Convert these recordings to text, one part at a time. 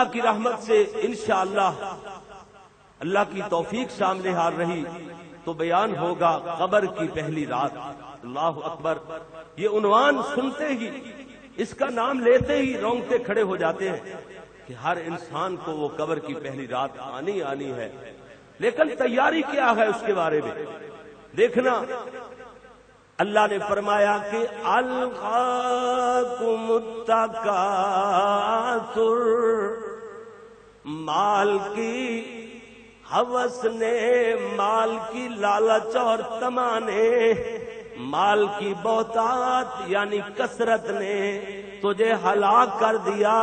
اللہ کی رحمت سے انشاءاللہ اللہ کی توفیق سامنے آ رہی تو بیان ہوگا قبر کی پہلی رات۔ اللہ اکبر، یہ عنوان سنتے ہی، اس کا نام لیتے ہی رونگٹے کھڑے ہو جاتے ہیں کہ ہر انسان کو وہ قبر کی پہلی رات آنی ہے، لیکن تیاری کیا ہے اس کے بارے میں دیکھنا۔ اللہ نے فرمایا کہ القاکم التکاثر، مال کی ہوس نے، مال کی لالچ اور تمنا نے، مال کی بہتات یعنی کثرت نے تجھے ہلاک کر دیا۔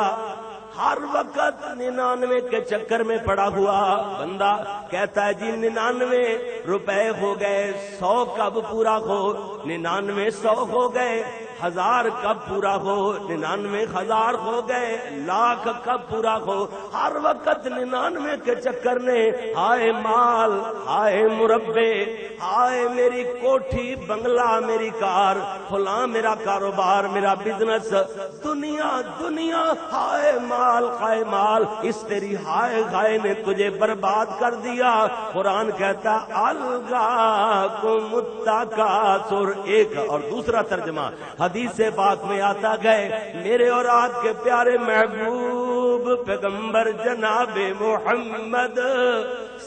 ہر وقت 99 کے چکر میں پڑا ہوا بندہ کہتا ہے جی 99 روپے ہو گئے، 100 کب پورا ہو، 99 100 ہو گئے، 1000 کب پورا ہو، 99 1000 ہو گئے، لاکھ کب پورا ہو۔ ہر وقت 99 کے چکر نے، ہائے مال، ہائے مربے، ہائے میری کوٹھی بنگلہ، میری کار، فلاں میرا کاروبار، میرا بزنس، دنیا دنیا، ہائے مال، ہائے مال، اس تیری ہائے ہائے نے تجھے برباد کر دیا۔ قرآن کہتا الغاکم التکاثر۔ ایک اور دوسرا ترجمہ حدیث پاک میں آتا گئے، میرے اور آپ کے پیارے محبوب پیغمبر جناب محمد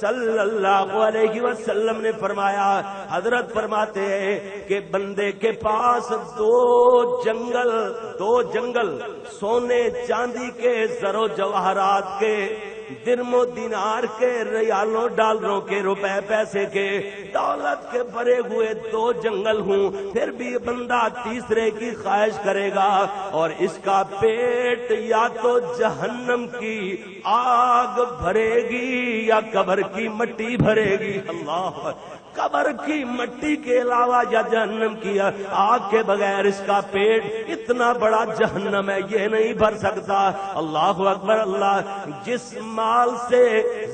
صلی اللہ علیہ وسلم نے فرمایا، حضرت فرماتے ہیں کہ بندے کے پاس دو جنگل سونے چاندی کے، زر و جواہرات کے، درم و دینار کے، ریالوں ڈالروں کے، روپے پیسے کے، دولت کے بھرے ہوئے دو جنگل ہوں، پھر بھی بندہ تیسرے کی خواہش کرے گا اور اس کا پیٹ یا تو جہنم کی آگ بھرے گی یا قبر کی مٹی بھرے گی۔ اللہ، قبر کی مٹی کے علاوہ یا جہنم کی آگ کے بغیر اس کا پیٹ اتنا بڑا جہنم ہے، یہ نہیں بھر سکتا۔ اللہ اکبر اللہ۔ جس مال سے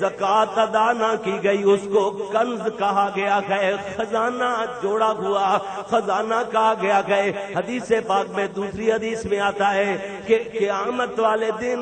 زکوٰۃ ادا نہ کی گئی اس کو کنز کہا گیا ہے، خزانہ جوڑا ہوا خزانہ کہا گیا ہے۔ حدیث پاک میں دوسری حدیث میں آتا ہے کہ قیامت والے دن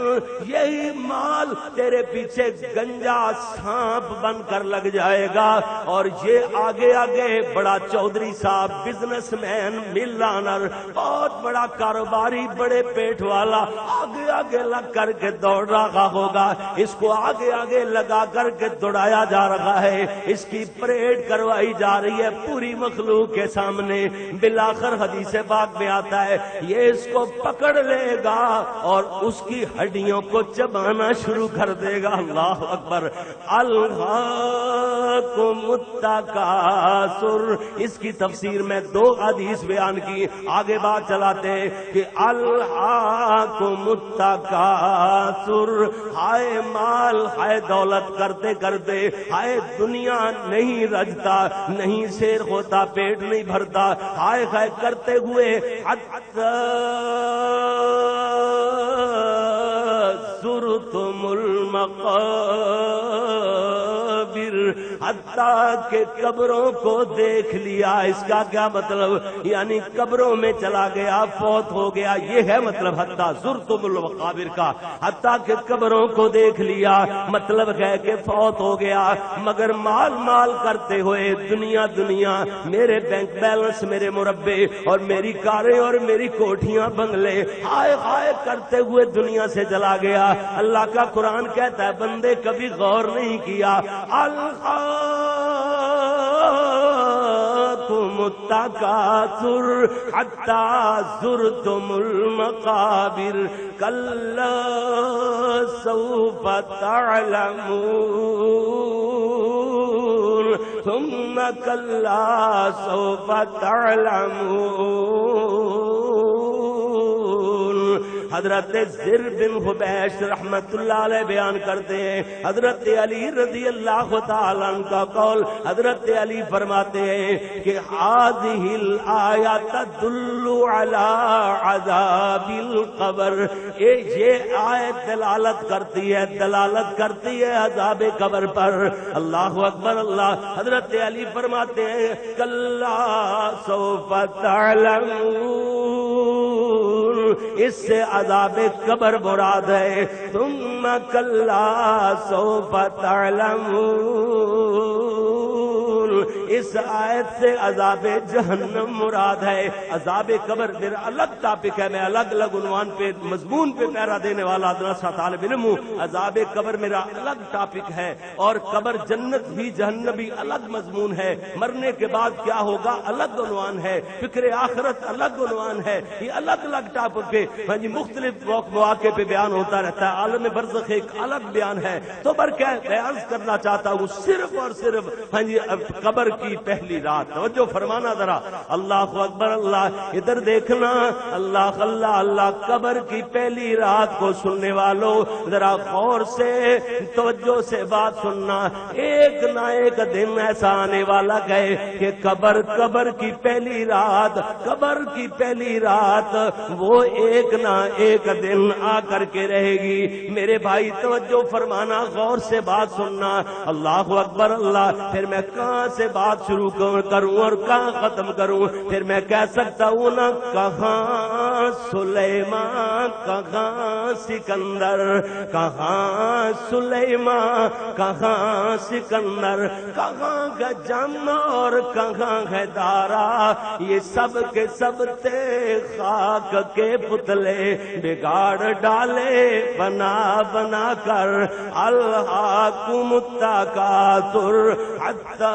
یہی مال تیرے پیچھے گنجا سانپ بن کر لگ جائے گا، اور یہ آگے آگے بڑا چودھری صاحب، بزنس مین، ملانر، بہت بڑا کاروباری، بڑے پیٹ والا آگے آگے لگ کر کے دوڑ رہا ہوگا، اس کو آگے آگے لگا کر کے دوڑایا جا رہا ہے، اس کی پریڈ کروائی جا رہی ہے پوری مخلوق کے سامنے۔ بالآخر حدیث پاک میں آتا ہے یہ اس کو پکڑ لے گا اور اس کی ہڈیوں کو چبانا شروع کر دے گا۔ اللہ اکبر۔ الہاکم التکاثر، اس کی تفسیر میں دو حدیث بیان کی، آگے بات چلاتے ہیں کہ الہاکم التکاثر، ہائے مال، ہائے دولت کرتے کرتے، ہائے دنیا نہیں رجتا، نہیں سیر ہوتا، پیٹ نہیں بھرتا، ہائے ہائے کرتے ہوئے حتی زرتم المقابر، حتیٰ کہ قبروں کو دیکھ لیا۔ اس کا کیا مطلب؟ یعنی قبروں میں چلا گیا، فوت ہو گیا، یہ ہے مطلب حتیٰ زرتم المقابر کا، حتیٰ کہ قبروں کو دیکھ لیا، مطلب ہے کہ فوت ہو گیا، مگر مال مال کرتے ہوئے، دنیا دنیا، میرے بینک بیلنس، میرے مربے اور میری کاریں اور میری کوٹھیاں بنگلے، ہائے ہائے کرتے ہوئے دنیا سے چلا گیا۔ اللہ کا قرآن کہتا ہے بندے کبھی غور نہیں کیا۔ الہاکم التکاثر حتی زرتم المقابر، کلا سوف تعلمون ثم کلا سوف تعلمون۔ حضرت زر بن حبیش رحمت اللہ علیہ بیان کرتے ہیں، حضرت علی رضی اللہ تعالیٰ عنہ کا قول، حضرت علی فرماتے ہیں کہ هذه الآیہ تدل علی عذاب القبر، یہ آیت دلالت کرتی ہے عذاب قبر پر۔ اللہ اکبر اللہ۔ حضرت علی فرماتے ہیں کلا سوف تعلمون، اس سے عذاب قبر مراد ہے. ثم کلا سوف تعلمون، اس آیت سے عذاب جہنم مراد ہے. عذاب قبر میرا الگ ٹاپک ہے، میں الگ الگ عنوان پہ مضمون پہ پیرا دینے والا ادرسہ طالب علم ہوں. عذاب قبر میرا الگ ٹاپک ہے، اور قبر جنت بھی جہنم بھی الگ مضمون ہے. مرنے کے بعد کیا ہوگا الگ عنوان ہے، فکر آخرت الگ عنوان ہے. یہ الگ الگ ٹاپک پہ مختلف مواقع پہ بیان ہوتا رہتا ہے. عالم برزخ ایک الگ بیان ہے. تو کیا بیان کرنا چاہتا ہوں صرف اور صرف قبر کی پہلی رات. توجہ فرمانا ذرا، اللہ اکبر، اللہ ادھر دیکھنا، اللہ اللہ اللہ. قبر کی پہلی رات کو سننے والوں ذرا غور سے توجہ سے بات سننا. ایک نہ ایک دن ایسا آنے والا گئے کہ قبر کی پہلی رات، قبر کی پہلی رات وہ ایک نہ ایک دن آ کر کے رہے گی. میرے بھائی توجہ فرمانا، غور سے بات سننا. اللہ اکبر اللہ. پھر میں کہاں سے بات شروع کروں اور کہاں ختم کروں؟ پھر میں کہہ سکتا ہوں نا، کہاں سلیمان، کہاں سکندر، کہاں سلیمان، کہاں سکندر، کہاں کا جم اور کہاں ہے دارا. یہ سب کے سب تھے خاک کے پتلے، بگاڑ ڈالے بنا بنا کر. الہاکم التکاثر حتی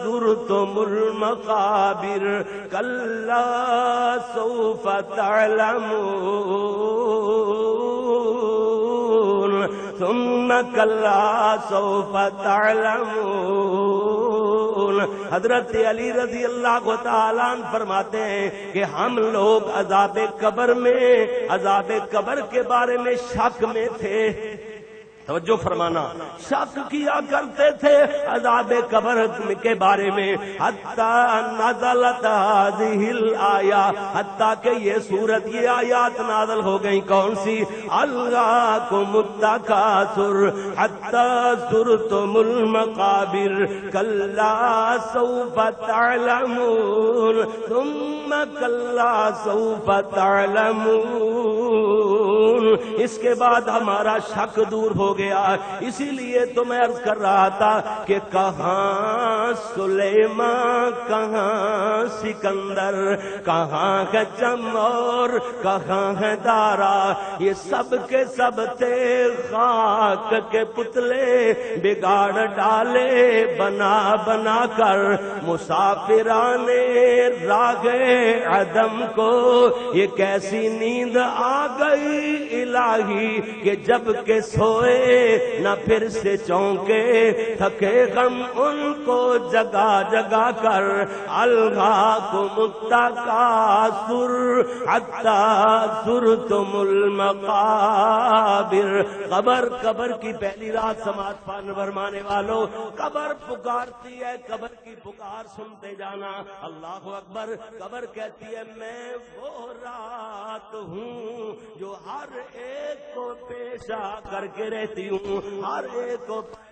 زرتم المقابر کلا سوف تعلمون ثم کلا سوف تعلمون. حضرت علی رضی اللہ تعالیٰ عنہ فرماتے ہیں کہ ہم لوگ عذاب قبر کے بارے میں شک میں تھے. توجہ فرمانا، شک کیا کرتے تھے عذاب قبر کے بارے میں. حتی نزلت هذه الآیہ، حتی کہ یہ سورت، یہ آیات نازل ہو گئی. کون سی؟ الہاکم التکاثر حتی زرتم المقابر کلا سوف تعلمون ثم کلا سوف تعلمون. اس کے بعد ہمارا شک دور ہو گیا. اسی لیے تو میں عرض کر رہا تھا کہ کہاں سلیمان، کہاں سکندر، کہاں ہے چم اور کہاں ہے دارا. یہ سب کے سب تھے خاک کے پتلے، بگاڑ ڈالے بنا بنا کر. مسافران راہ عدم کو یہ کیسی نیند آ گئی الہی کہ جب کہ سوئے نہ پھر سے چونکے، تھکے غم ان کو جگا جگا کر. الہاکم التکاثر حتی زرتم المقابر. قبر کی پہلی رات سماعت فرمانے والوں، قبر پکارتی ہے. قبر کی پکار سنتے جانا. اللہ اکبر. قبر کہتی ہے میں وہ رات ہوں جو ہر ایک کو پیش کر کے رہتی ہوں، ہر ایک کو پیش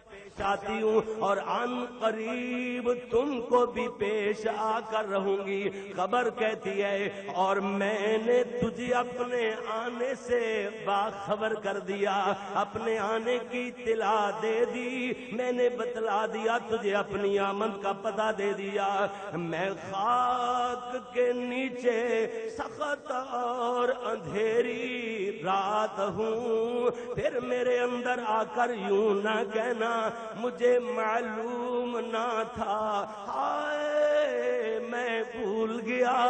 آتی ہوں، اور عن قریب تم کو بھی پیش آ کر رہوں گی. خبر کہتی ہے اور میں نے تجھے اپنے آنے سے باخبر کر دیا، اپنے آنے کی اطلاع دے دی. میں نے بتلا دیا تجھے، اپنی آمد کا پتہ دے دیا. میں خاک کے نیچے سخت اور اندھیری رات ہوں. پھر میرے اندر آ کر یوں نہ کہنا مجھے معلوم نہ تھا، ہائے میں بھول گیا،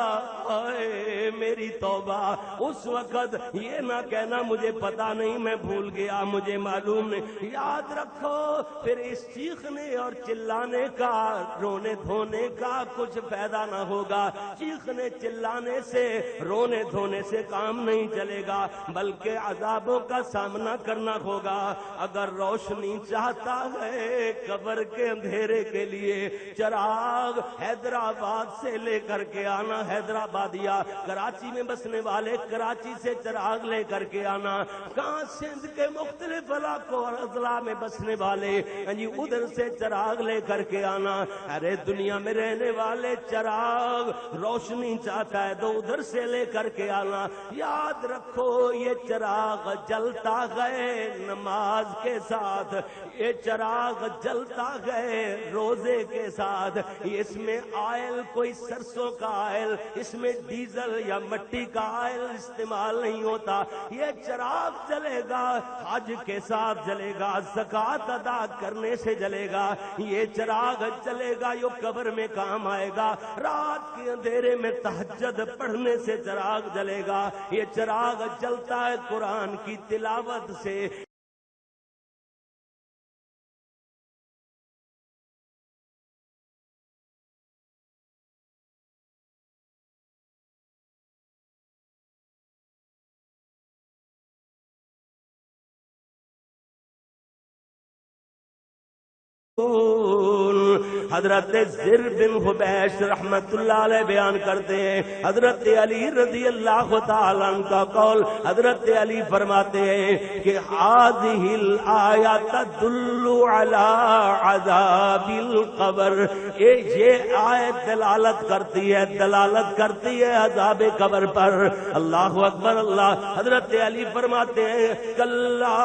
ہائے میری توبہ. اس وقت یہ نہ کہنا مجھے پتا نہیں، میں بھول گیا، مجھے معلوم نہیں. یاد رکھو پھر اس چیخنے اور چلانے کا، رونے دھونے کا کچھ فائدہ نہ ہوگا. چیخنے چلانے سے، رونے دھونے سے کام نہیں چلے گا، بلکہ عذابوں کا سامنا کرنا ہوگا. اگر روشنی چاہتا ہے قبر کے اندھیرے کے لیے، چراغ حیدرآباد سے لے کر کے آنا حیدرآبادیا، کراچی میں بسنے والے کراچی سے چراغ لے کر کے آنا، کہاں سندھ کے مختلف علاقوں اور اضلاع میں بسنے والے جی ادھر سے چراغ لے کر کے آنا۔ ارے دنیا میں رہنے والے چراغ روشنی چاہتا ہے تو ادھر سے لے کر کے آنا۔ یاد رکھو یہ چراغ جلتا گئے نماز کے ساتھ، یہ چراغ جلتا گئے روزے کے ساتھ، اس میں آئل کوئی سرسوں کا آئل، اس میں ڈیزل یا مٹی کا آئل استعمال نہیں ہوتا۔ یہ چراغ جلے گا حج کے ساتھ جلے گا، زکوٰۃ ادا کرنے سے جلے گا، یہ چراغ جلے گا جو قبر میں کام آئے گا، رات کے اندھیرے میں تہجد پڑھنے سے چراغ جلے گا، یہ چراغ جلتا ہے قرآن کی تلاوت سے۔ حضرت زر بن حبیش رحمت اللہ علیہ بیان کرتے ہیں، حضرت علی رضی اللہ تعالیٰ عنہ کا قول، حضرت علی فرماتے ہیں کہ هذه الآیہ تدل علی عذاب القبر، یہ آیت دلالت کرتی ہے عذاب قبر پر۔ اللہ اکبر اللہ۔ حضرت علی فرماتے ہیں کلا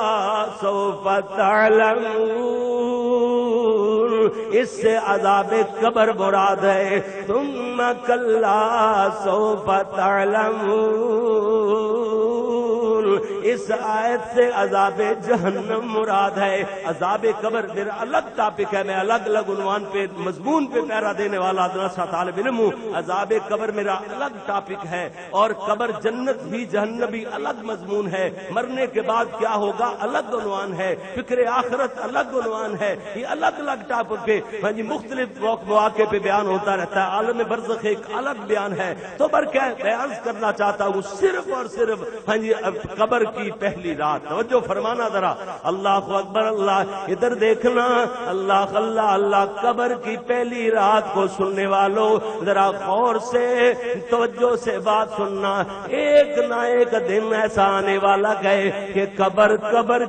سوف تعلمون، اس سے عذاب قبر مراد ہے، ثم کلا سوف تعلمون، اس آیت سے عذاب جہنم مراد ہے۔ عذاب قبر میرا الگ ٹاپک ہے، میں الگ الگ عنوان پہ مضمون پہ پیرا دینے والا درسہ طالب علم ہوں۔ عذاب قبر میرا الگ ٹاپک ہے، اور قبر جنت بھی جہنم بھی الگ مضمون ہے، مرنے کے بعد کیا ہوگا الگ عنوان ہے، فکر آخرت الگ عنوان ہے، یہ الگ الگ ٹاپک پہ مختلف مواقع پہ بیان ہوتا رہتا ہے۔ عالم برزخ ایک الگ بیان ہے، تو پر کیا بیان کرنا چاہتا ہوں صرف اور صرف قبر کی پہلی رات۔ توجہ فرمانا ذرا، اللہ اکبر اللہ، ادھر دیکھنا، اللہ اللہ اللہ، قبر کی پہلی رات کو سننے والوں ذرا غور سے توجہ سے بات سننا۔ ایک نہ ایک دن ایسا آنے والا گئے کہ قبر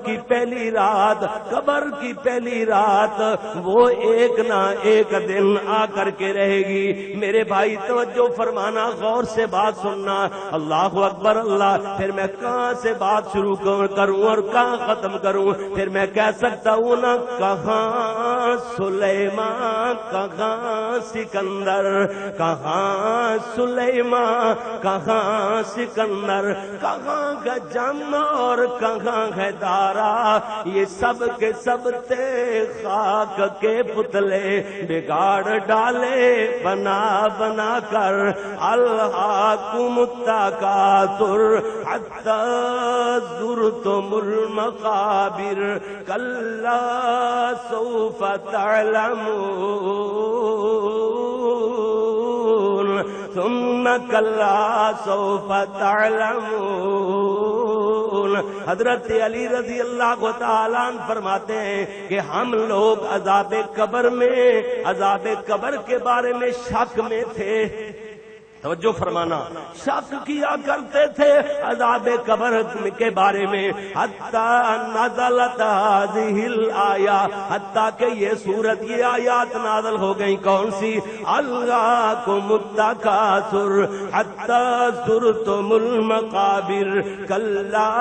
کی پہلی رات، قبر کی پہلی رات وہ ایک نہ ایک دن آ کر کے رہے گی۔ میرے بھائی توجہ فرمانا، غور سے بات سننا، اللہ اکبر اللہ۔ پھر میں کہاں سے بات شروع کروں اور کہاں ختم کروں؟ پھر میں کہہ سکتا ہوں نا، کہاں سلیمان، کہاں سکندر، کہاں سلیمان، کہاں سکندر، کہاں گجم اور کہاں ہے دارا، یہ سب کے سب تھے خاک کے پتلے، بگاڑ ڈالے بنا بنا کر، الہاکم التکاثر حتی زرتم المقابر، کلا سوف تعلمون ثم کلا سوف تعلمون۔ حضرت علی رضی اللہ تعالیٰ عنہ فرماتے ہیں کہ ہم لوگ عذاب قبر کے بارے میں شک میں تھے۔ توجہ فرمانا، شک کیا کرتے تھے عذاب قبر کے بارے میں، حتی نزلت هذه الآیہ، حتی کہ یہ سورت، یہ آیات نازل ہو گئی۔ کون سی؟ الہاکم التکاثر حتی زرتم المقابر، کلا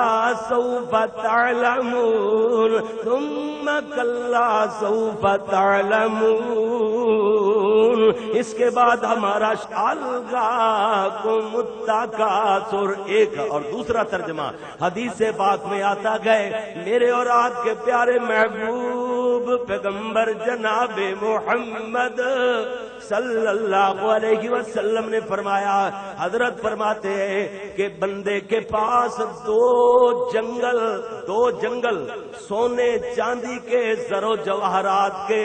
سوف تعلمون ثم کلا سوف تعلمون۔ اس کے بعد ہمارا الہاکم التکاثر، ایک اور دوسرا ترجمہ حدیث پاک میں آتا گئے، میرے اور آپ کے پیارے محبوب پیغمبر جناب محمد صلی اللہ علیہ وسلم نے فرمایا، حضرت فرماتے ہیں کہ بندے کے پاس دو جنگل سونے چاندی کے زر و جواہرات کے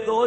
2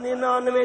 99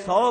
100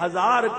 1000